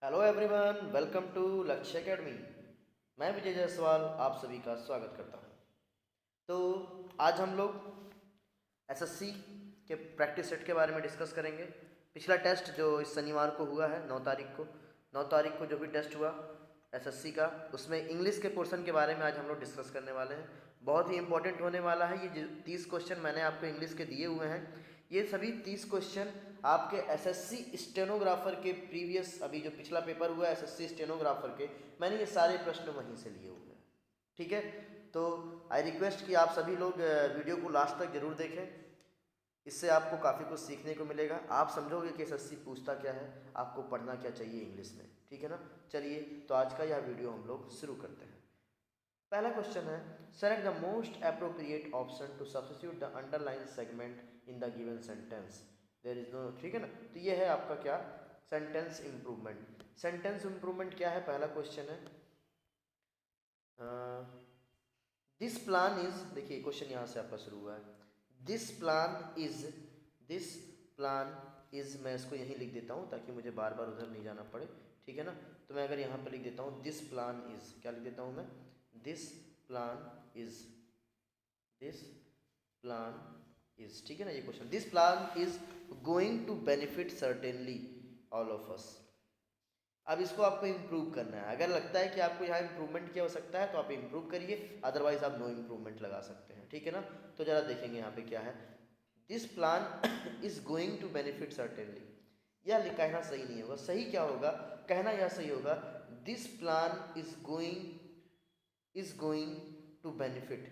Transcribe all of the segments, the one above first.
Hello everyone, welcome to लक्ष्य academy. मैं विजय जायसवाल आप सभी का स्वागत करता हूं। तो आज हम लोग एसएससी के प्रैक्टिस सेट के बारे में डिस्कस करेंगे। पिछला टेस्ट जो इस शनिवार को हुआ है 9 तारीख को जो भी टेस्ट हुआ एसएससी का, उसमें इंग्लिश के पोर्शन के बारे में आज हम लोग डिस्कस करने वाले हैं। बहुत ही इंपॉर्टेंट होने वाला है। ये 30 क्वेश्चन मैंने आपको इंग्लिश के दिए हुए हैं। ये सभी 30 क्वेश्चन आपके एसएससी स्टेनोग्राफर के प्रीवियस, अभी जो पिछला पेपर हुआ है एसएससी स्टेनोग्राफर के, मैंने ये सारे प्रश्न वहीं से लिए हुए हैं। ठीक है, तो आई रिक्वेस्ट कि आप सभी लोग वीडियो को लास्ट तक जरूर देखें। इससे आपको काफ़ी कुछ सीखने को मिलेगा। आप समझोगे कि एसएससी पूछता क्या है, आपको पढ़ना क्या चाहिए इंग्लिश में। ठीक है ना। चलिए, तो आज का यह वीडियो हम लोग शुरू करते हैं। पहला क्वेश्चन है, select the most appropriate option to substitute the underline segment in the given sentence. There is no. ठीक है ना। तो ये है आपका क्या, सेंटेंस इंप्रूवमेंट। सेंटेंस इंप्रूवमेंट क्या है, पहला क्वेश्चन है। दिस प्लान इज, देखिए क्वेश्चन यहाँ से आपका शुरू हुआ है। This plan is, this plan is, मैं इसको यहीं लिख देता हूँ ताकि मुझे बार बार उधर नहीं जाना पड़े। ठीक है ना। तो मैं अगर यहाँ पर लिख देता हूँ दिस प्लान इज, क्या लिख देता हूँ मैं, this plan is, this plan is. ठीक है ना। ये question, this plan is going to benefit certainly all of us. अब इसको आपको इम्प्रूव करना है। अगर लगता है कि आपको यहाँ इम्प्रूवमेंट की आवश्यकता है तो आप इम्प्रूव करिए, अदरवाइज आप नो इम्प्रूवमेंट लगा सकते हैं। ठीक है ना। तो जरा देखेंगे यहाँ पे क्या है, this plan is going to benefit certainly. यह कहना सही नहीं होगा। सही क्या होगा, कहना यह सही होगा, this plan is going to benefit,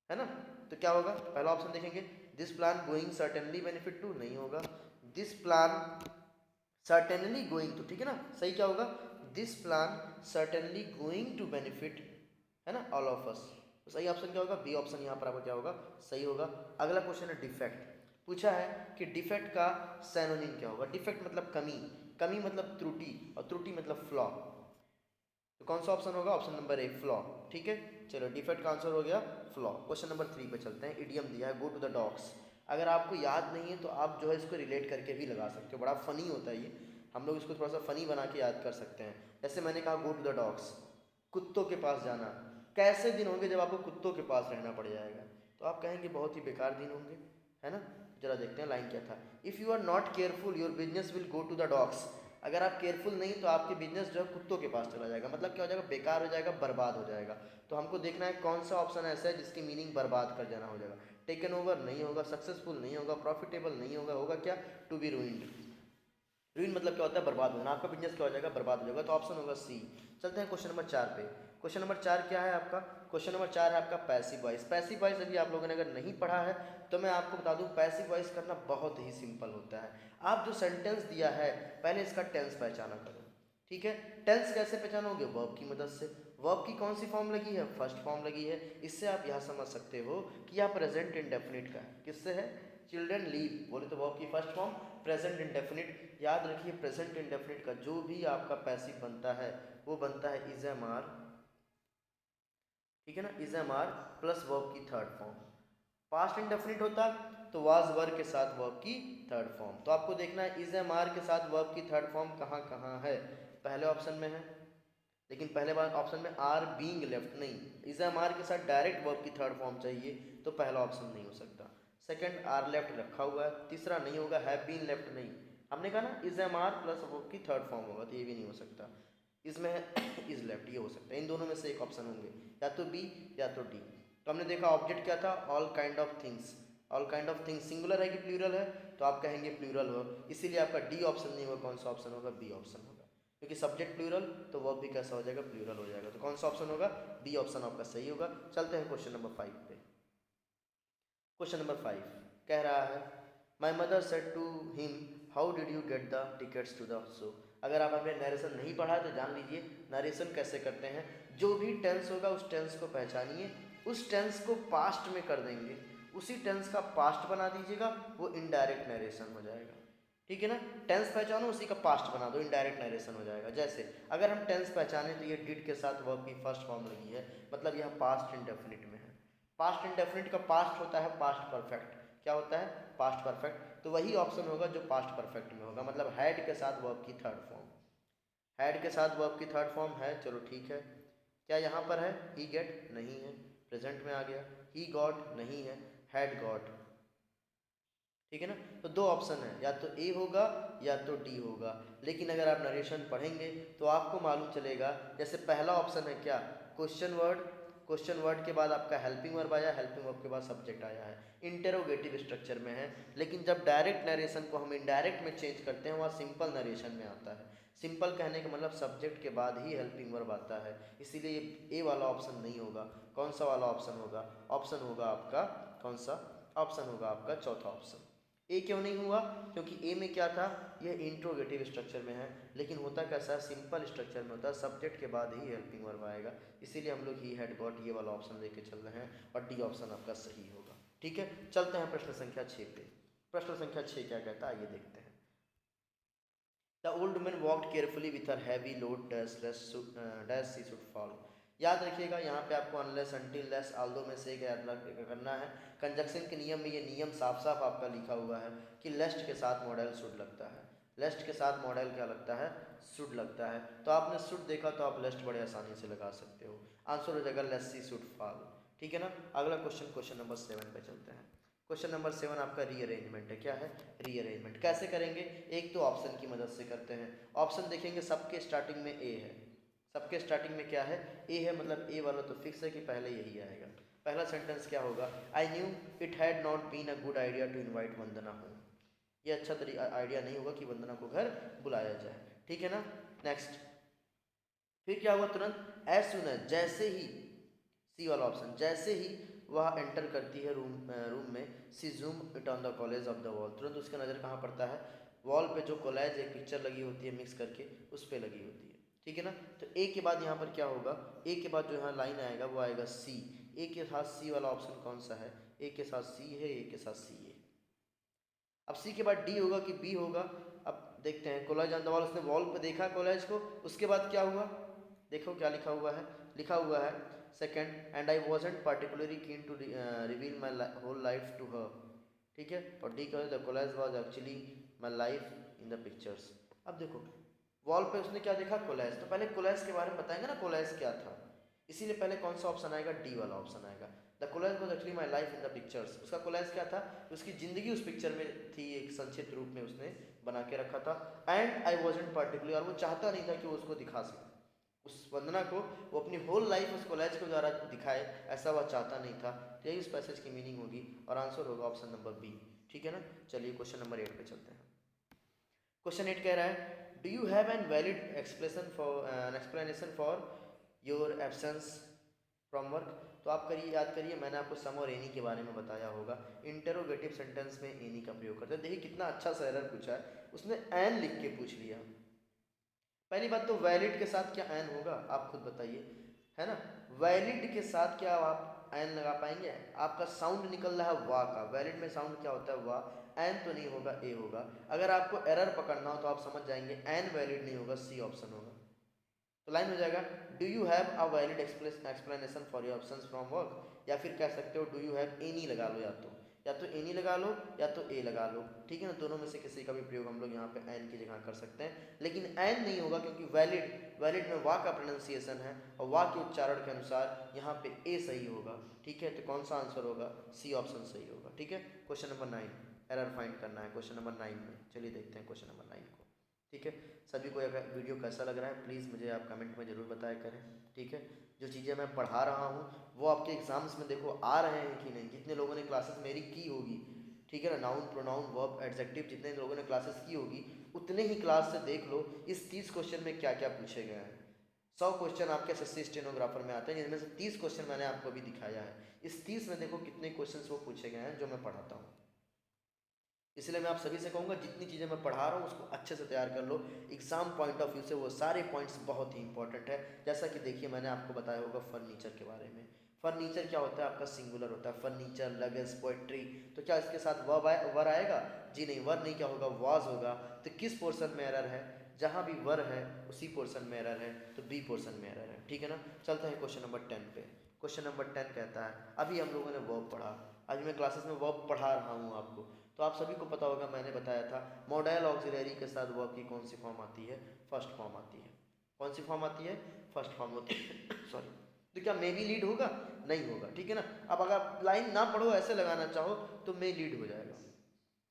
है ना। तो क्या होगा, पहला ऑप्शन देखेंगे, this plan going certainly benefit to, नहीं होगा। This plan certainly going to, ठीक है ना। सही क्या होगा, this plan certainly going to benefit, है ना, ऑल ऑफ अस। तो सही ऑप्शन क्या होगा, बी ऑप्शन यहाँ पर आपका क्या होगा, सही होगा। अगला क्वेश्चन है डिफेक्ट। पूछा है कि डिफेक्ट का सैनोनिम क्या होगा। डिफेक्ट मतलब कमी, कमी मतलब त्रुटि, और त्रुटि मतलब फ्लॉ। तो कौन सा ऑप्शन होगा, ऑप्शन नंबर ए, फ्लॉ। ठीक है। चलो, डिफेक्ट का आंसर हो गया फ्लॉ। क्वेश्चन नंबर 3 पे चलते हैं। इडियम दिया है, गो टू द डॉग्स। अगर आपको याद नहीं है तो आप जो है इसको रिलेट करके भी लगा सकते हो। बड़ा फनी होता है ये, हम लोग इसको थोड़ा सा फनी बना के याद कर सकते हैं। जैसे मैंने कहा गो टू द डॉग्स, कुत्तों के पास जाना। कैसे दिन होंगे जब आपको कुत्तों के पास रहना पड़ जाएगा, तो आप कहेंगे बहुत ही बेकार दिन होंगे, है ना। जरा देखते हैं लाइन क्या था। If you are not careful your business will go to the dogs. अगर आप केयरफुल नहीं तो आपकी बिजनेस जो है कुत्तों के पास चला जाएगा। मतलब क्या हो जाएगा, बेकार हो जाएगा, बर्बाद हो जाएगा। तो हमको देखना है कौन सा ऑप्शन ऐसा है जिसकी मीनिंग बर्बाद कर जाना हो जाएगा। टेकन ओवर नहीं होगा, सक्सेसफुल नहीं होगा, प्रॉफिटेबल नहीं होगा, होगा क्या, टू बी रूइंड। रूइन मतलब क्या होता है, बर्बाद होना। आपका बिजनेस क्या हो जाएगा, बर्बाद हो जाएगा। तो ऑप्शन होगा सी। चलते हैं क्वेश्चन नंबर 4 पे। क्वेश्चन नंबर 4 क्या है आपका, क्वेश्चन नंबर 4 है आपका पैसिव वॉइस। पैसिव वॉइस अभी आप लोगों ने अगर नहीं पढ़ा है तो मैं आपको बता दूं, पैसिव वॉइस करना बहुत ही सिंपल होता है। आप जो सेंटेंस दिया है पहले इसका टेंस पहचाना करो। ठीक है। टेंस कैसे पहचानोगे, वर्ब की मदद से। वर्ब की कौन सी फॉर्म लगी है, फर्स्ट फॉर्म लगी है। इससे आप यह समझ सकते हो कि यह प्रेजेंट इंडेफिनिट का है। किससे है, चिल्ड्रन लीव बोले तो वर्ब की फर्स्ट फॉर्म प्रेजेंट इंडेफिनिट। याद रखिए, प्रेजेंट इंडेफिनिट का जो भी आपका पैसिव बनता है वो बनता है इज एम आर। ठीक है ना, is am are plus verb की थर्ड फॉर्म। पास्ट इंडेफिनिट होता तो वाज वर के साथ वर्ब की थर्ड फॉर्म। तो आपको देखना है इज एम आर के साथ वर्ब की थर्ड फॉर्म कहाँ कहाँ है। पहले ऑप्शन में है, लेकिन पहले बार ऑप्शन में आर बीइंग लेफ्ट नहीं। इज एम आर के साथ डायरेक्ट वर्ब की थर्ड फॉर्म चाहिए, तो पहला ऑप्शन नहीं हो सकता। सेकंड, आर लेफ्ट रखा हुआ है। तीसरा नहीं होगा, हैव बीन लेफ्ट नहीं। हमने कहा ना is am are plus verb की थर्ड फॉर्म होगा, तो ये भी नहीं हो सकता। इसमें है इज लेफ्ट, ये हो सकता है। इन दोनों में से एक ऑप्शन होंगे, या तो बी या तो डी। तो हमने देखा ऑब्जेक्ट क्या था, all kind of things. All kind of things singular है कि प्लूरल है, तो आप कहेंगे प्लूरल हो, इसीलिए आपका डी ऑप्शन नहीं होगा। कौन सा ऑप्शन होगा, बी ऑप्शन होगा। क्योंकि सब्जेक्ट प्लूरल तो वर्ब भी कैसा हो जाएगा, प्लूरल हो जाएगा। तो कौन सा ऑप्शन होगा, बी ऑप्शन आपका सही होगा। चलते हैं क्वेश्चन नंबर 5 पे। क्वेश्चन नंबर 5 कह रहा है, my mother said to him how did you get the tickets to the show. अगर आप हमें नरेशन नहीं पढ़ा है तो जान लीजिए नरेशन कैसे करते हैं। जो भी टेंस होगा उस टेंस को पहचानिए, उस टेंस को पास्ट में कर देंगे, उसी टेंस का पास्ट बना दीजिएगा, वो इनडायरेक्ट नरेशन हो जाएगा। ठीक है ना। टेंस पहचानो, उसी का पास्ट बना दो, इनडायरेक्ट नरेशन हो जाएगा। जैसे अगर हम टेंस पहचाने तो ये डिड के साथ वर्ब की फर्स्ट फॉर्म लगी है, मतलब यह पास्ट इंडेफिनिट में है। पास्ट इंडेफिनिट का पास्ट होता है पास्ट परफेक्ट। क्या होता है, पास्ट परफेक्ट। तो वही ऑप्शन होगा जो पास्ट परफेक्ट में होगा, मतलब हैड के साथ वर्ब की थर्ड फॉर्म। हैड के साथ वर्ब की थर्ड फॉर्म है, चलो ठीक है। क्या यहाँ पर है? ही गेट नहीं है, प्रेजेंट में आ गया। ही गॉट नहीं है, हैड गॉट। ठीक है ना, तो दो ऑप्शन है, या तो ए होगा या तो डी होगा। लेकिन अगर आप नरेशन पढ़ेंगे तो आपको मालूम चलेगा, जैसे पहला ऑप्शन है क्या, क्वेश्चन वर्ड, क्वेश्चन वर्ड के बाद आपका हेल्पिंग वर्ब आया, हेल्पिंग वर्ब के बाद सब्जेक्ट आया है, इंटेरोगेटिव स्ट्रक्चर में है। लेकिन जब डायरेक्ट नरेशन को हम इनडायरेक्ट में चेंज करते हैं, वहाँ सिंपल नरेशन में आता है। सिंपल कहने का मतलब सब्जेक्ट के बाद ही हेल्पिंग वर्ब आता है, इसीलिए ए वाला ऑप्शन नहीं होगा। कौन सा वाला ऑप्शन होगा? ऑप्शन होगा आपका कौन सा? ऑप्शन होगा आपका चौथा ऑप्शन। ए क्यों नहीं हुआ? क्योंकि ए में क्या था, यह इंट्रोगेटिव स्ट्रक्चर में है। लेकिन होता कैसा है, सिंपल स्ट्रक्चर में होता है, सब्जेक्ट के बाद ही हेल्पिंग वर्ब आएगा। इसीलिए हम लोग ही हैड गॉट ये वाला ऑप्शन लेके चल रहे हैं, और डी ऑप्शन आपका सही होगा। ठीक है, चलते हैं प्रश्न संख्या 6 पे। प्रश्न संख्या 6 क्या कहता है, आइए देखते हैं। The old woman walked carefully with her heavy load dash she should fall. याद रखिएगा, यहाँ पे आपको अनलेस, अनटिल, लेस, आल्दो में से एक याद करना है। कंजक्शन के नियम में ये नियम साफ साफ आपका लिखा हुआ है कि लेस्ट के साथ मॉडल शुड लगता है। लेस्ट के साथ मॉडल क्या लगता है? शुड लगता है। तो आपने शुड देखा तो आप लेस्ट बड़े आसानी से लगा सकते हो। आंसर हो जाएगा लेस शी शुड फॉल। ठीक है ना। अगला क्वेश्चन, क्वेश्चन नंबर 7 पे चलते हैं। क्वेश्चन नंबर 7 आपका रीअरेंजमेंट है। क्या है? रीअरेंजमेंट। कैसे करेंगे? एक तो ऑप्शन की मदद से करते हैं। ऑप्शन देखेंगे, सबके स्टार्टिंग में ए है, सबके स्टार्टिंग में क्या है? ए है, मतलब ए वाला तो फिक्स है कि पहले यही आएगा। पहला सेंटेंस क्या होगा? I knew it had not been a good idea to invite Vandana home. ये अच्छा आइडिया नहीं होगा कि वंदना को घर बुलाया जाए। ठीक है ना। नेक्स्ट, फिर क्या हुआ? तुरंत एज सुन एज, जैसे ही, सी वाला ऑप्शन, जैसे ही वह एंटर करती है रूम में, see zoom it on the college of the wall. तुरंत उसका नज़र कहाँ पड़ता है? वॉल पे जो कॉलेज एक पिक्चर लगी होती है मिक्स करके, उस पर लगी होती है। ठीक है ना। तो ए के बाद यहाँ पर क्या होगा? ए के बाद जो यहाँ लाइन आएगा वो आएगा सी। ए के साथ सी वाला ऑप्शन कौन सा है? ए के साथ सी है, ए के साथ सी है। अब सी के बाद डी होगा कि बी होगा? अब देखते हैं। कॉलेज ऑन द वॉल, उसने वॉल पे देखा कॉलेज को, उसके बाद क्या हुआ? देखो क्या लिखा हुआ है। लिखा हुआ है second, and I wasn't particularly keen to reveal my whole life to her. ठीक है। और डी का the college was actually my life in the pictures. अब देखो, वॉल पे उसने क्या देखा? कॉलेज। तो पहले कॉलेज के बारे में बताएंगे ना, कॉलेज क्या था। इसीलिए पहले कौन सा ऑप्शन आएगा? डी वाला ऑप्शन आएगा। The college was actually my life in the pictures. उसका कॉलेज क्या था? उसकी ज़िंदगी उस पिक्चर में थी, एक संक्षिप्त रूप में उसने बना के रखा था। एंड आई वॉजेंट पार्टिकुलर, और वो चाहता नहीं था कि वो उसको दिखा सके, उस वंदना को वो अपनी होल लाइफ उस कॉलेज के द्वारा दिखाए, ऐसा वह चाहता नहीं था। तो यही उस पैसेज की मीनिंग होगी, और आंसर होगा ऑप्शन नंबर बी। ठीक है ना। चलिए क्वेश्चन नंबर 8 पे चलते हैं। क्वेश्चन 8 कह रहा है, do you have an valid explanation for your absence from work. तो आप करिए, याद करिए, मैंने आपको सम और एनी के बारे में बताया होगा। इंटेरोगेटिव सेंटेंस में एनी का प्रयोग करते हैं। देखिए कितना अच्छा सा एरर पूछा है, उसने एन लिख के पूछ लिया। पहली बात तो वैलिड के साथ क्या एन होगा, आप खुद बताइए, है ना। वैलिड के साथ क्या आप एन लगा पाएंगे? आपका साउंड निकल रहा है वाह का, वैलिड में साउंड क्या होता है? वाह। एन तो नहीं होगा, ए होगा। अगर आपको एरर पकड़ना हो तो आप समझ जाएंगे, एन वैलिड नहीं होगा, सी ऑप्शन होगा। तो लाइन हो जाएगा, do you have a valid explanation for your options from work. या फिर कह सकते हो डू यू हैव एनी लगा लो, या तो एनी लगा लो या तो ए लगा लो। ठीक है ना, दोनों में से किसी का भी प्रयोग हम लोग यहाँ पे एन की जगह कर सकते हैं। लेकिन एन नहीं होगा, क्योंकि वैलिड, वैलिड में वाह का प्रोनाउंसिएशन है, और वाह के उच्चारण के अनुसार यहाँ पे ए सही होगा। ठीक है, तो कौन सा आंसर होगा? सी ऑप्शन सही होगा। ठीक है। क्वेश्चन नंबर 9, एरर फाइंड करना है क्वेश्चन नंबर 9 में। चलिए देखते हैं क्वेश्चन नंबर 9 को। ठीक है। सभी को अगर वीडियो कैसा लग रहा है प्लीज़ मुझे आप कमेंट में ज़रूर बताया करें। ठीक है। जो चीज़ें मैं पढ़ा रहा हूँ वो आपके एग्जाम्स में देखो आ रहे हैं कि नहीं। जितने लोगों ने क्लासेस मेरी की होगी, ठीक है ना, नाउन, प्रोनाउन, वर्ब, एडजेक्टिव, जितने लोगों ने क्लासेस की होगी, उतने ही क्लास से देख लो इस 30 क्वेश्चन में क्या क्या पूछे गए हैं। 100 क्वेश्चन आपके एसएससी स्टेनोग्राफर में आते हैं, जिनमें से 30 क्वेश्चन मैंने आपको अभी दिखाया है। इस 30 में देखो कितने क्वेश्चन वो पूछे गए हैं जो मैं पढ़ाता हूँ। इसलिए मैं आप सभी से कहूँगा, जितनी चीज़ें मैं पढ़ा रहा हूँ उसको अच्छे से तैयार कर लो। एग्जाम पॉइंट ऑफ व्यू से वो सारे पॉइंट्स बहुत ही इंपॉर्टेंट है। जैसा कि देखिए, मैंने आपको बताया होगा फर्नीचर के बारे में। फर्नीचर क्या होता है? आपका सिंगुलर होता है। Furniture, luggage, poetry. तो क्या इसके साथ वर आएगा? जी नहीं, वर नहीं, क्या होगा? वाज होगा। तो किस पोर्शन में एरर है? जहाँ भी वर है उसी पोर्शन में एरर है, तो बी पोर्शन में एरर है। ठीक है ना। चलते हैं क्वेश्चन नंबर 10 पे। क्वेश्चन नंबर 10 कहता है, अभी हम लोगों ने वर्ब पढ़ा, आज मैं क्लासेस में वर्ब पढ़ा रहा हूँ आपको, तो आप सभी को पता होगा, मैंने बताया था मॉडल ऑक्सिलरी के साथ वर्ब की कौन सी फॉर्म आती है? फर्स्ट फॉर्म आती है। कौन सी फॉर्म आती है? फर्स्ट फॉर्म होती है सॉरी। तो क्या मे बी लीड होगा? नहीं होगा, ठीक है ना। अब अगर लाइन ना पढ़ो ऐसे लगाना चाहो तो मे लीड हो जाएगा।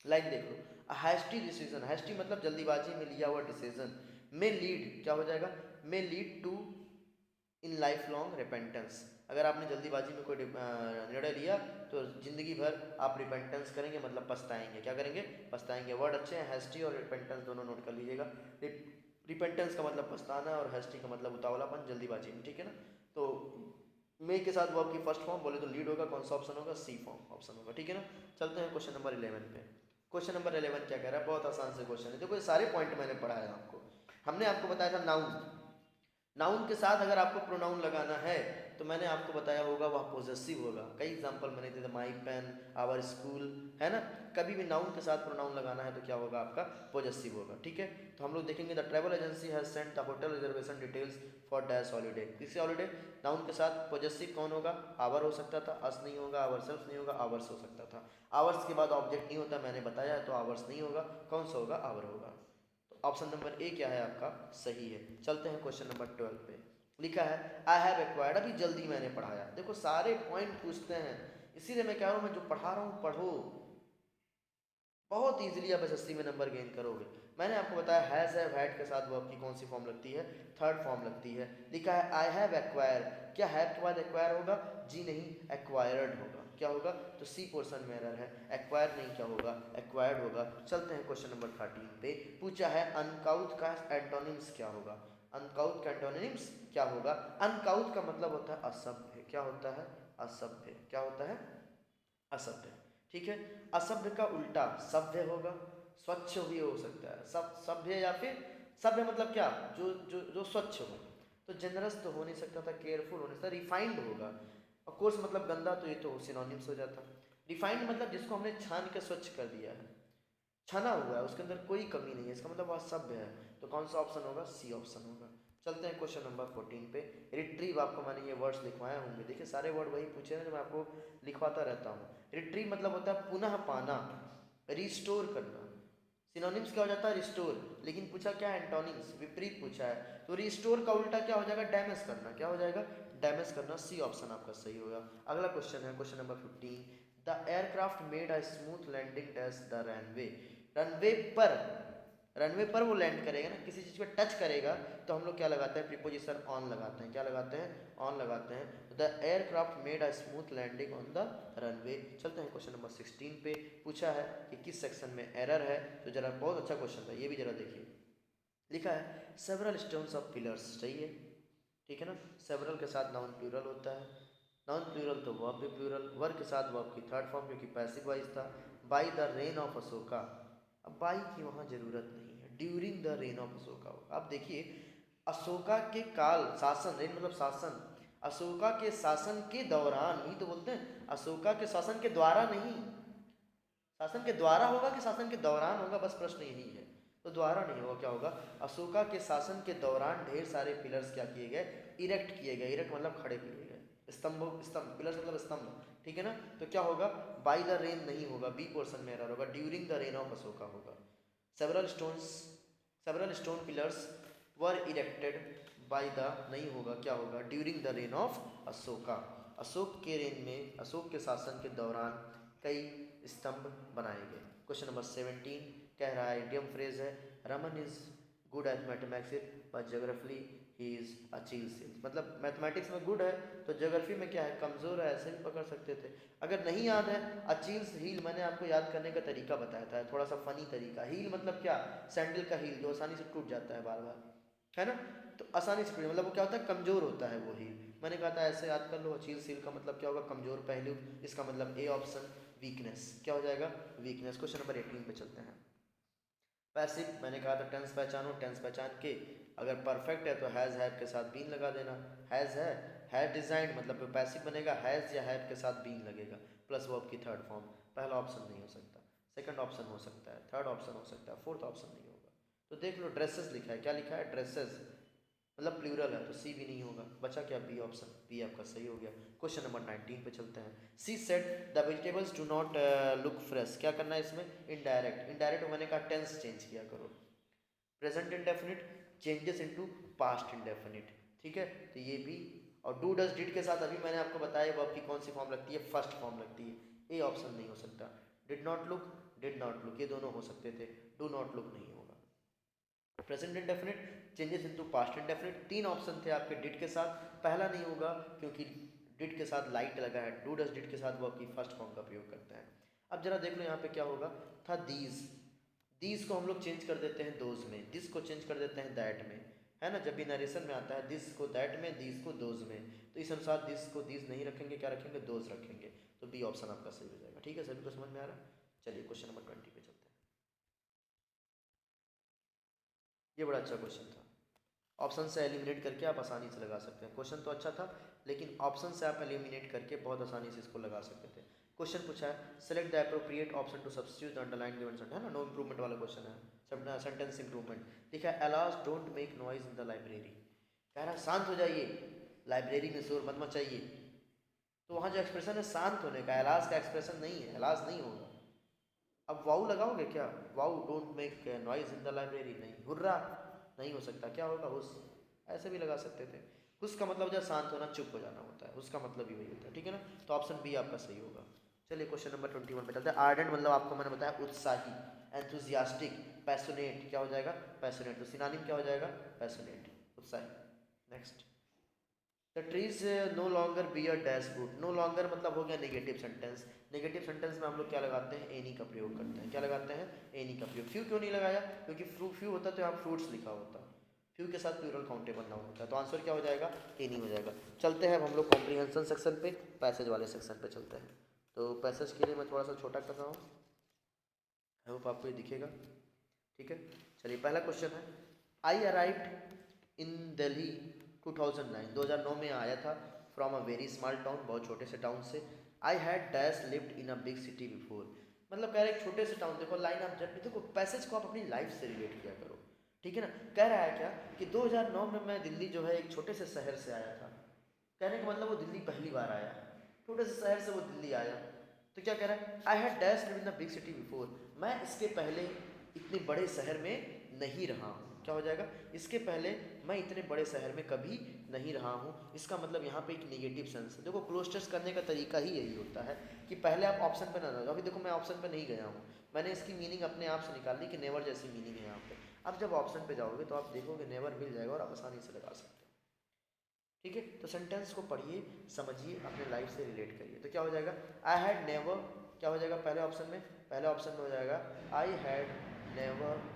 लाइन देख लो, हैस्टी डिसीजन, हैस्टी मतलब जल्दीबाजी में लिया हुआ डिसीजन, मे लीड क्या हो जाएगा? May lead to in life long repentance. अगर आपने जल्दीबाजी में कोई निर्णय लिया तो जिंदगी भर आप रिपेंटेंस करेंगे, मतलब पछताएंगे। क्या करेंगे? पछताएंगे। वर्ड अच्छे हैं, हैस्टी और रिपेंटेंस दोनों नोट कर लीजिएगा। रिपेंटेंस का मतलब पछताना और हैस्टी का मतलब उतावलापन, जल्दीबाजी में, ठीक है ना। तो मे के साथ वर्ब की फर्स्ट फॉर्म बोले तो लीड होगा, कौन सा ऑप्शन होगा? सी फॉर्म ऑप्शन होगा, ठीक है ना। चलते हैं क्वेश्चन नंबर 11 पे। क्वेश्चन नंबर 11 क्या कह रहा है? बहुत आसान से क्वेश्चन है, देखो ये सारे पॉइंट मैंने पढ़ाया आपको। हमने आपको बताया था नाउन, नाउन के साथ अगर आपको प्रोनाउन लगाना है तो मैंने आपको बताया होगा वह पॉजेसिव होगा। कई एग्जांपल मैंने दिए थे, माई पेन, आवर स्कूल, है ना। कभी भी नाउन के साथ प्रोनाउन लगाना है तो क्या होगा? आपका पॉजेसिव होगा, ठीक है। तो हम लोग देखेंगे the travel agency has sent the hotel reservation details for dash holiday. किसी हॉलीडे, नाउन के साथ पॉजेसिव कौन होगा? आवर हो सकता था, अस नहीं होगा, आवर सेल्फ नहीं होगा, आवर्स हो सकता था। आवर्स के बाद ऑब्जेक्ट नहीं होता, मैंने बताया है, तो आवर्स नहीं होगा, कौन सा होगा? आवर होगा। ऑप्शन नंबर ए क्या है आपका? सही है। चलते हैं क्वेश्चन नंबर 12 पे। लिखा है आई हैव एक्वायर्ड, अभी जल्दी मैंने पढ़ाया, देखो सारे पॉइंट पूछते हैं, इसीलिए मैं कह रहा हूँ मैं जो पढ़ा रहा हूँ पढ़ो, बहुत इजीली आप एसएससी में नंबर गेन करोगे। मैंने आपको बताया हैज हैव हैड के साथ वर्ब की कौन सी फॉर्म लगती है? थर्ड फॉर्म लगती है। लिखा है आई हैव एक्वायर, क्या हैव के बाद एक्वायर होगा? जी नहीं, एक्वायर्ड होगा। क्या होगा? तो सी पोर्शन में एरर है, एक्वायर नहीं, क्या होगा? एक्वायर्ड होगा। चलते हैं क्वेश्चन नंबर 13 पे। पूछा है अनकाउथ का एंटोनिम्स क्या होगा? अनकाउथ का एंटोनिम्स क्या होगा? अनकाउथ का मतलब होता है असभ्य। क्या होता है? असभ्य। क्या होता है? असभ्य, ठीक है। असभ्य का उल्टा सभ्य होगा, स्वच्छ भी हो सकता है, सब सभ्य या फिर सभ्य मतलब क्या? जो जो जो स्वच्छ हो। तो जनरस तो हो नहीं सकता था, केयरफुल हो नहीं सकता, रिफाइंड होगा। ऑफ कोर्स मतलब गंदा, तो ये तो सिनोनिम्स हो जाता। रिफाइंड मतलब जिसको हमने छान के स्वच्छ कर दिया है, छना हुआ है, उसके अंदर कोई कमी नहीं है, इसका मतलब वह सभ्य है। तो कौन सा ऑप्शन होगा? सी ऑप्शन होगा। चलते हैं क्वेश्चन नंबर 14 पे। रिट्रीव, आपको मैंने ये वर्ड्स लिखवाए होंगे, देखिए सारे वर्ड वही पूछे हैं जो मैं आपको लिखवाता रहता हूँ। रिट्रीव मतलब होता है पुनः पाना, रिस्टोर करना। सिनोनिम्स क्या हो जाता है? रिस्टोर। लेकिन पूछा क्या? एंटोनिम्स, विपरीत पूछा है। तो रिस्टोर का उल्टा क्या हो जाएगा? डैमेज करना। क्या हो जाएगा? डैमेज करना। सी ऑप्शन आपका सही होगा। अगला क्वेश्चन है question number 15। The aircraft made a smooth landing dash the runway. Runway पर, रनवे पर वो लैंड करेगा ना, किसी चीज़ पे टच करेगा तो हम लोग क्या लगाते हैं? प्रीपोजिशन ऑन लगाते हैं। क्या लगाते हैं? ऑन लगाते हैं। The aircraft made a smooth landing on the runway. चलते हैं क्वेश्चन नंबर 16 पे। पूछा है कि किस सेक्शन में एरर है, तो जरा बहुत अच्छा क्वेश्चन था, ये भी जरा देखिए। लिखा है सेवरल स्टोन्स ऑफ पिलर्स, सही है, ठीक है ना। सेवरल के साथ नाउन प्लूरल होता है, नाउन प्लूरल तो वर्ब भी प्लूरल, वर्ब के साथ वर्ब की थर्ड फॉर्म क्योंकि पैसिव वॉइस था। By the reign of Ashoka, अब बाई की वहाँ जरूरत नहीं है, during the reign of Ashoka. आप देखिए अशोका के काल, शासन, रेन मतलब शासन, अशोका के शासन के दौरान ही तो बोलते हैं, अशोका के शासन के द्वारा नहीं, शासन के द्वारा होगा कि शासन के दौरान होगा, बस प्रश्न यही है। तो द्वारा नहीं होगा, क्या होगा? अशोका के शासन के दौरान ढेर सारे पिलर्स क्या किए गए? इरेक्ट किए गए। इरेक्ट मतलब खड़े किए गए, स्तंभ, स्तंभ, पिलर्स मतलब स्तंभ, ठीक है ना। तो क्या होगा? बाई द रेन नहीं होगा, बी पोर्शन में एरर होगा, during the reign of Ashoka होगा। Several stones, several stone pillars were erected by the, नहीं होगा, क्या होगा? During the reign of Ashoka. Ashoka के रेन में, अशोक के शासन के दौरान कई स्तंभ बनाए गए। क्वेश्चन नंबर 17 कह रहा है, इडियम फ्रेज है, Raman is good at mathematics but geography he is Achilles. मतलब मैथमेटिक्स में गुड है तो ज्योग्राफी में क्या है? कमज़ोर है, ऐसे भी पकड़ सकते थे। अगर नहीं याद है, अचील्स हील मैंने आपको याद करने का तरीका बताया था, थोड़ा सा फनी तरीका। हील मतलब क्या? सैंडल का हील जो आसानी से टूट जाता है बार बार, है ना। तो आसानी से टूट, मतलब वो क्या होता है? कमज़ोर होता है वो हील। मैंने कहा था ऐसे याद कर लो, अचील्स हील का मतलब क्या होगा? कमज़ोर पहलू, इसका मतलब ए ऑप्शन वीकनेस। क्या हो जाएगा? वीकनेस। क्वेश्चन नंबर 18 पे चलते हैं। पैसिव, मैंने कहा था टेंस पहचानो, टेंस पहचान के अगर परफेक्ट है तो हैज़ हैव के साथ बीन लगा देना। हैज़ है डिज़ाइंड मतलब पैसिव बनेगा, हैज़ या हैव के साथ बीन लगेगा, प्लस वर्ब की थर्ड फॉर्म। पहला ऑप्शन नहीं हो सकता, सेकंड ऑप्शन हो सकता है, थर्ड ऑप्शन हो सकता है, फोर्थ ऑप्शन नहीं होगा। तो देख लो ड्रेसेस लिखा है, क्या लिखा है? ड्रेसेस मतलब प्लूरल है, तो सी भी नहीं होगा, बचा क्या? बी ऑप्शन, बी आपका सही हो गया। क्वेश्चन नंबर 19 पे चलते हैं। She said the vegetables do not look fresh, क्या करना है इसमें? इनडायरेक्ट, इनडायरेक्ट मैंने कहा टेंस चेंज किया करो। Present indefinite changes into past indefinite, ठीक है। तो ये भी, और डू डज डिड के साथ अभी मैंने आपको बताया वर्ब की कौन सी फॉर्म लगती है, फर्स्ट फॉर्म लगती है। ए ऑप्शन नहीं हो सकता। Did not look, did not look, ये दोनों हो सकते थे, डू नॉट लुक नहीं होगा। Present indefinite changes into past indefinite, 3 option थे आपके डिड के साथ, पहला नहीं होगा क्योंकि डिड के साथ लाइट लगा है, डू डज डिड के साथ वर्ब की फर्स्ट फॉर्म का प्रयोग करते हैं। अब जरा देख लो यहाँ पे क्या होगा, था दीज, दीज को हम लोग चेंज कर देते हैं दोज में, दिस को चेंज कर देते हैं दैट में, है ना। जब भी नरेशन में आता है दिस को दैट में, दीज को दोज में, तो इस अनुसार दिस को दीज नहीं रखेंगे, क्या रखेंगे, दोज रखेंगे। तो बी ऑप्शन आपका सही हो जाएगा, ठीक है। सभी को समझ में आ रहा है। चलिए क्वेश्चन नंबर 20 पे चलते हैं। ये बड़ा अच्छा क्वेश्चन था, ऑप्शन से एलिमिनेट करके आप आसानी से लगा सकते हैं। क्वेश्चन तो अच्छा था, लेकिन ऑप्शन से आप एलिमिनेट करके बहुत आसानी से इसको लगा सकते थे। क्वेश्चन पूछा है select the appropriate option to substitute the underline given sentence, है ना, नो इंप्रूवमेंट वाला क्वेश्चन है, सेंटेंस इंप्रूवमेंट। लिखा है always don't make noise in the library, कह रहा है शांत हो जाइए, लाइब्रेरी में शोर मत मचाइए। तो वहाँ जो एक्सप्रेशन है शांत होने का, अलाज का एक्सप्रेशन नहीं है, अलाज नहीं होगा। अब वाउ लगाओगे क्या, wow don't make noise in the library, नहीं, हुर्रा नहीं हो सकता, क्या होगा, हुस, ऐसे भी लगा सकते थे। हुस का मतलब जब शांत होना, चुप हो जाना होता है, उसका मतलब भी वही होता है, ठीक है ना। तो ऑप्शन बी आपका सही होगा। चलिए क्वेश्चन नंबर 21 पे चलते हैं। आर्डेंट मतलब आपको मैंने बताया उत्साही, एंथुजियास्टिक, पैशनेट, क्या हो जाएगा, पैशनेट। तो सिनोनिम क्या हो जाएगा, पैशनेट, उत्साही। Next, the trees no longer bear dash fruit, no longer मतलब हो गया नेगेटिव सेंटेंस। नेगेटिव सेंटेंस में हम लोग क्या लगाते हैं, एनी का प्रयोग करते हैं। क्या लगाते हैं, एनी का प्रयोग। फ्यू क्यों नहीं लगाया, क्योंकि फ्यू होता तो यहाँ फ्रूट्स लिखा होता, फ्यू के साथ प्लूरल काउंटेबल नाउन होता है। तो आंसर क्या हो जाएगा, एनी हो जाएगा। चलते हैं अब हम लोग कॉम्प्रीहेंशन सेक्शन पे, पैसेज वाले सेक्शन पे चलते हैं। तो पैसेज के लिए मैं थोड़ा सा छोटा कर रहा हूँ, आई होप आपको ये दिखेगा, ठीक है। चलिए पहला क्वेश्चन है, आई अराइव्ड इन दिल्ली 2009, 2009 में आया था, from a very small town, बहुत छोटे से टाउन से। I had dash lived in a big city before, मतलब कह रहे एक छोटे से टाउन, देखो लाइन आप जब भी देखो पैसेज को आप अपनी लाइफ से रिलेट किया करो, ठीक है ना। कह रहा है क्या कि 2009 में मैं दिल्ली जो है एक छोटे से शहर से आया था, कहने का मतलब वो दिल्ली पहली बार आया, छोटे से शहर से वो दिल्ली आया। तो क्या कह रहा है, I had dash lived in the big city before, मैं इसके पहले इतने बड़े शहर में नहीं रहा हूँ। क्या हो जाएगा, इसके पहले मैं इतने बड़े शहर में कभी नहीं रहा हूँ। इसका मतलब यहाँ पे एक नेगेटिव सेंस है। देखो क्लोज टेस्ट करने का तरीका ही यही होता है कि पहले आप ऑप्शन पे ना जाओ। अभी देखो मैं ऑप्शन पे नहीं गया हूँ, मैंने इसकी मीनिंग अपने आप से निकाल ली कि नेवर जैसी मीनिंग है यहाँ पे। अब जब ऑप्शन पे जाओगे तो आप देखोगे नेवर मिल जाएगा और आप आसानी से लगा सकते हैं, ठीक है। तो सेंटेंस को पढ़िए, समझिए, अपने लाइफ से रिलेट करिए। तो क्या हो जाएगा, आई हैड नेवर, क्या हो जाएगा पहले ऑप्शन में, पहले ऑप्शन में हो जाएगा I had never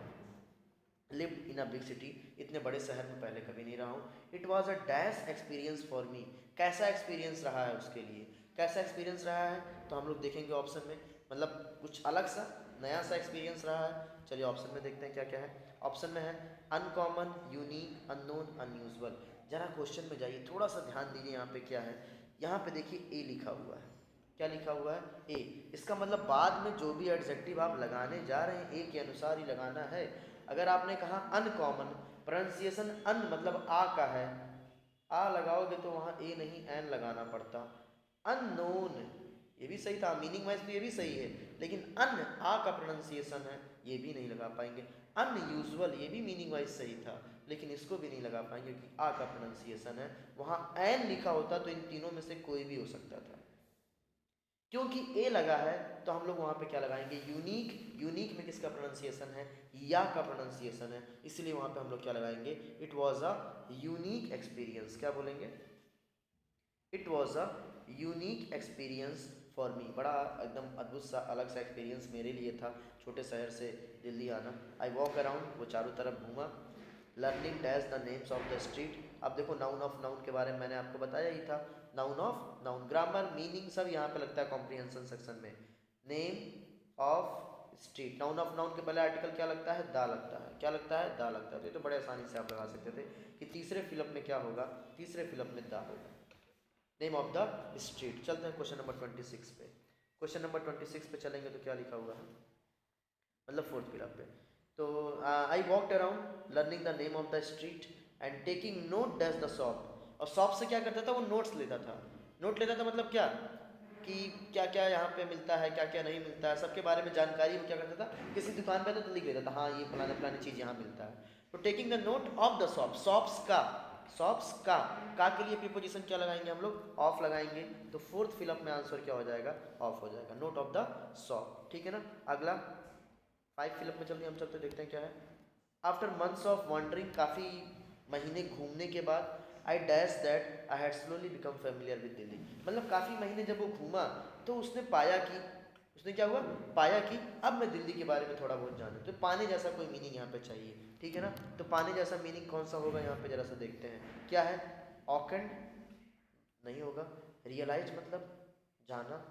lived in a big city, इतने बड़े शहर में पहले कभी नहीं रहा हूँ। It was a dash experience for me, कैसा एक्सपीरियंस रहा है उसके लिए, कैसा एक्सपीरियंस रहा है, तो हम लोग देखेंगे ऑप्शन में, मतलब कुछ अलग सा नया सा एक्सपीरियंस रहा है। चलिए ऑप्शन में देखते हैं क्या क्या है। ऑप्शन में है अनकॉमन, यूनिक, अननोन, अनयूजुअल। जरा क्वेश्चन में जाइए, थोड़ा सा ध्यान दीजिए यहाँ पे क्या है। यहाँ पे देखिए ए लिखा हुआ है, क्या लिखा हुआ है, ए। इसका मतलब बाद में जो भी एडजेक्टिव आप लगाने जा रहे हैं ए के अनुसार ही लगाना है। अगर आपने कहा अनकॉमन, प्रोनाउंसिएशन अन मतलब आ का है, आ लगाओगे तो वहाँ ए नहीं एन लगाना पड़ता। अननोन, ये भी सही था, मीनिंग वाइज तो ये भी सही है, लेकिन अन आ का प्रोनाउंसिएशन है, ये भी नहीं लगा पाएंगे। अनयूजुअल, ये भी मीनिंग वाइज सही था, लेकिन इसको भी नहीं लगा पाएंगे क्योंकि आ का प्रोनाउंसिएशन है, वहाँ एन लिखा होता तो इन तीनों में से कोई भी हो सकता था। क्योंकि ए लगा है तो हम लोग वहाँ पे क्या लगाएंगे, यूनिक। यूनिक में किसका प्रोनाउंसिएशन है, या का प्रोनाउंसिएशन है, इसलिए वहाँ पे हम लोग क्या लगाएंगे, it was a unique experience. क्या बोलेंगे, it was a unique experience for me, बड़ा एकदम अद्भुत सा अलग सा एक्सपीरियंस मेरे लिए था छोटे शहर से दिल्ली आना। आई वॉक अराउंड, वो चारों तरफ घूमा। Learning dash the names of the street, अब देखो नाउन ऑफ नाउन के बारे में मैंने आपको बताया ही था। Noun of noun, grammar, meaning सब यहाँ पे लगता है कॉम्प्रीहेंशन सेक्शन में। Name of street, noun of noun के पहले आर्टिकल क्या लगता है, दा लगता है, क्या लगता है, दा लगता है। तो ये तो बड़े आसानी से आप लगा सकते थे कि तीसरे फिलअप में क्या होगा, तीसरे फिलअप में दा होगा, नेम ऑफ द स्ट्रीट। चलते हैं क्वेश्चन नंबर 26 पे। क्वेश्चन नंबर 26 पे चलेंगे तो क्या लिखा हुआ है, मतलब फोर्थ फिलअप पे। तो I walked around learning the name of the street and taking note dash the shop, और शॉप से क्या करता था, वो नोट्स लेता था। नोट लेता था मतलब क्या, कि क्या क्या यहाँ पे मिलता है, क्या क्या नहीं मिलता है, सबके बारे में जानकारी वो क्या करता था, किसी दुकान पे तो लिख लेता था हाँ ये फलाना फलानी चीज़ यहाँ मिलता है। तो taking the note of the shop, shops का के लिए प्रीपोजिशन क्या लगाएंगे हम लोग, ऑफ लगाएंगे। तो फोर्थ फिलअप में आंसर क्या हो जाएगा, ऑफ हो जाएगा, नोट ऑफ द शॉप, ठीक है ना। अगला 5 फिलअप में चलते हैं हम, चलते देखते हैं क्या है। आफ्टर मंथ्स ऑफ वॉन्डरिंग, काफ़ी महीने घूमने के बाद, I dash that I had slowly become familiar with Delhi, मतलब काफ़ी महीने जब वो घूमा तो उसने पाया कि, उसने क्या हुआ, पाया कि अब मैं दिल्ली के बारे में थोड़ा बहुत जानूँ। तो पाने जैसा कोई मीनिंग यहाँ पे चाहिए, ठीक है ना। तो पाने जैसा मीनिंग कौन सा होगा यहाँ पे जरा सा देखते हैं क्या है। ऑकेंड नहीं होगा, रियलाइज मतलब जाना,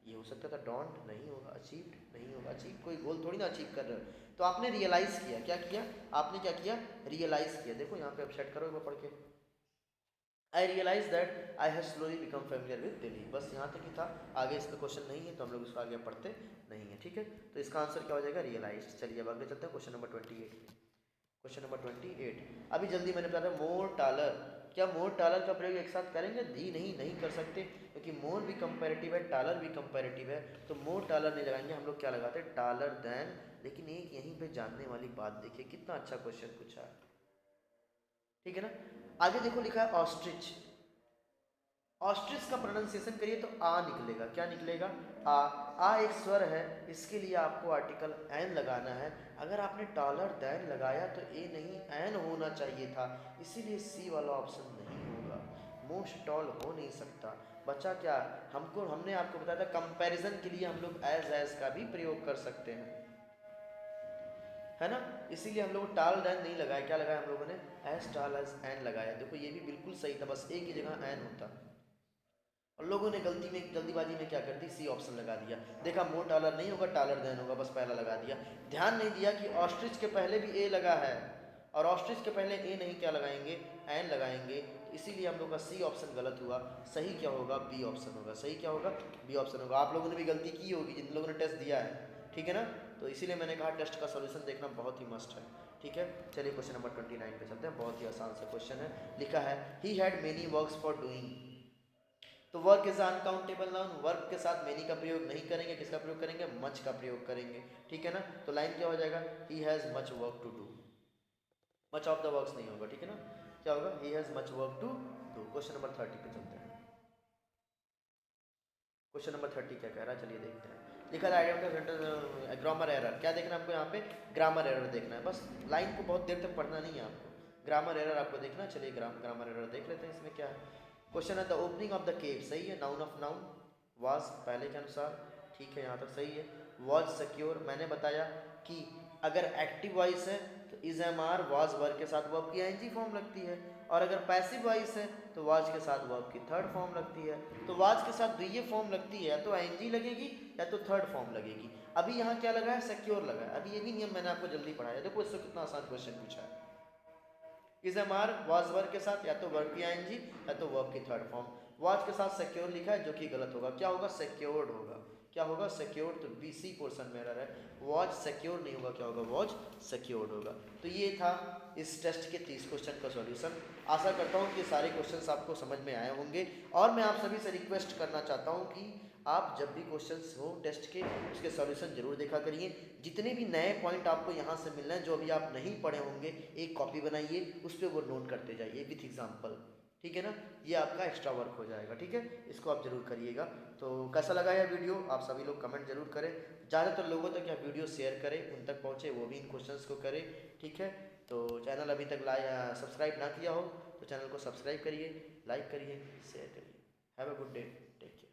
ये हो सकता था। डोंट नहीं होगा, अचीव्ड नहीं होगा, अचीव कोई गोल थोड़ी ना अचीव कर रहे हो। तो आपने रियलाइज किया, क्या किया आपने, क्या किया, रियलाइज किया। देखो यहाँ पे अब सेट करो एक बार पढ़ के, I realise that I have slowly become familiar with Delhi, बस यहाँ तक ही था, आगे इस पर क्वेश्चन नहीं है तो हम लोग इसको आगे पढ़ते नहीं है, ठीक है। तो इसका आंसर क्या हो जाएगा, रियलाइज। चलिए अब आगे चलते हैं क्वेश्चन नंबर 28। क्वेश्चन नंबर 28 अभी जल्दी मैंने बताया था, मोर टालर, क्या मोर टालर का प्रयोग एक साथ करेंगे, दी नहीं कर सकते, क्योंकि मोर भी कंपैरेटिव है, टालर भी कंपैरेटिव है। तो मोर टालर नहीं लगाएंगे, हम लोग क्या लगाते हैं, टालर देन। लेकिन एक यहीं पे जानने वाली बात देखिए, कितना अच्छा क्वेश्चन पूछा है, ठीक है ना। आगे देखो लिखा है ऑस्ट्रिच, ऑस्ट्रिच का प्रोनाउंसिएशन करिए तो आ निकलेगा, क्या निकलेगा, आ एक स्वर है, इसके लिए आपको आर्टिकल एन लगाना है। अगर आपने टॉलर दैन लगाया तो ए नहीं एन होना चाहिए था, इसीलिए सी वाला ऑप्शन नहीं होगा, मोस्ट टॉल हो नहीं सकता। बच्चा क्या, हमने आपको बताया था कंपैरिजन के लिए हम लोग एज का भी प्रयोग कर सकते हैं, है ना। इसीलिए हम लोग टाल डैन नहीं लगाया, क्या लगाया हम लोगों ने, एज टाल एज एन लगाया। देखो ये भी बिल्कुल सही था, बस ए की जगह एन होता, और लोगों ने गलती में जल्दीबाजी में क्या कर दी, सी ऑप्शन लगा दिया। देखा मोर टालर नहीं होगा, टालर देन होगा, बस पहला लगा दिया। ध्यान नहीं दिया कि ऑस्ट्रिच के पहले भी ए लगा है, और ऑस्ट्रिच के पहले ए नहीं क्या लगाएंगे, एन लगाएंगे। तो इसीलिए हम लोग का सी ऑप्शन गलत हुआ। सही क्या होगा, बी ऑप्शन होगा। सही क्या होगा, बी ऑप्शन होगा। आप लोगों ने भी गलती की होगी जिन लोगों ने टेस्ट दिया है, ठीक है ना। तो इसीलिए मैंने कहा टेस्ट का सोल्यूशन देखना बहुत ही मस्ट है, ठीक है। चलिए क्वेश्चन नंबर 29 पे चलते हैं, बहुत ही आसान सा क्वेश्चन है। लिखा है he had many works for doing, तो work is uncountable noun, work के साथ मेनी का प्रयोग नहीं करेंगे, किसका प्रयोग करेंगे, मच का प्रयोग करेंगे, ठीक है ना। तो लाइन क्या हो जाएगा, he has much work to do, much of the works नहीं होगा, ठीक है ना। क्या होगा, he has much work to do. Question number 30 पे चलते हैं। क्वेश्चन नंबर 30 क्या कह रहा है, चलिए देखते हैं। लिखा है आइडिया ग्रामर एरर, क्या देखना है हमको यहाँ पे, ग्रामर एरर देखना है। बस लाइन को बहुत देर तक पढ़ना नहीं है आपको, ग्रामर एरर आपको देखना है। चलिए ग्रामर एरर देख लेते हैं, इसमें क्या है। क्वेश्चन है the opening of the cave, सही है, नाउन ऑफ नाउन, वाज पहले के अनुसार, ठीक है, यहाँ तक सही है। वॉज सिक्योर, मैंने बताया कि अगर एक्टिव वॉइस है तो is am are was verb के साथ वर्ब की आईएनजी फॉर्म लगती है, और अगर पैसिव वॉइस है तो वाज के साथ वर्ब की थर्ड फॉर्म लगती है। तो वाज के साथ द्वितीय फॉर्म लगती है, या तो आईएनजी लगेगी या तो थर्ड फॉर्म लगेगी। अभी यहाँ क्या लगा है, सिक्योर लगा है। अभी ये भी नियम मैंने आपको जल्दी पढ़ाया, देखो इससे कितना आसान क्वेश्चन पूछा है। Is am are was verb के साथ या तो वर्ब की आईएनजी या तो वर्ब की थर्ड फॉर्म। वाज के साथ सिक्योर लिखा है, जो कि गलत होगा, क्या होगा, सिक्योर्ड होगा। क्या होगा, सिक्योर्ड। तो बी सी पोर्शन में एरर है, वॉज सिक्योर नहीं होगा, क्या होगा, वॉज सिक्योर्ड होगा। तो ये था इस टेस्ट के 30 क्वेश्चन का सॉल्यूशन। आशा करता हूँ कि सारे क्वेश्चंस आपको समझ में आए होंगे, और मैं आप सभी से रिक्वेस्ट करना चाहता हूँ कि आप जब भी क्वेश्चंस हो टेस्ट के, उसके सॉल्यूशन जरूर देखा करिए। जितने भी नए पॉइंट आपको यहाँ से मिल रहे हैं, जो अभी आप नहीं पढ़े होंगे, एक कॉपी बनाइए, उस पर वो नोट करते जाइए विथ एग्जाम्पल, ठीक है ना। ये आपका एक्स्ट्रा वर्क हो जाएगा, ठीक है, इसको आप जरूर करिएगा। तो कैसा लगा यह वीडियो, आप सभी लोग कमेंट जरूर करें, ज़्यादातर लोगों तक यह वीडियो शेयर करें, उन तक पहुँचे, वो भी इन क्वेश्चंस को करें, ठीक है। तो चैनल अभी तक सब्सक्राइब ना किया हो तो चैनल को सब्सक्राइब करिए, लाइक करिए, शेयर करिए। Have a good day, take care.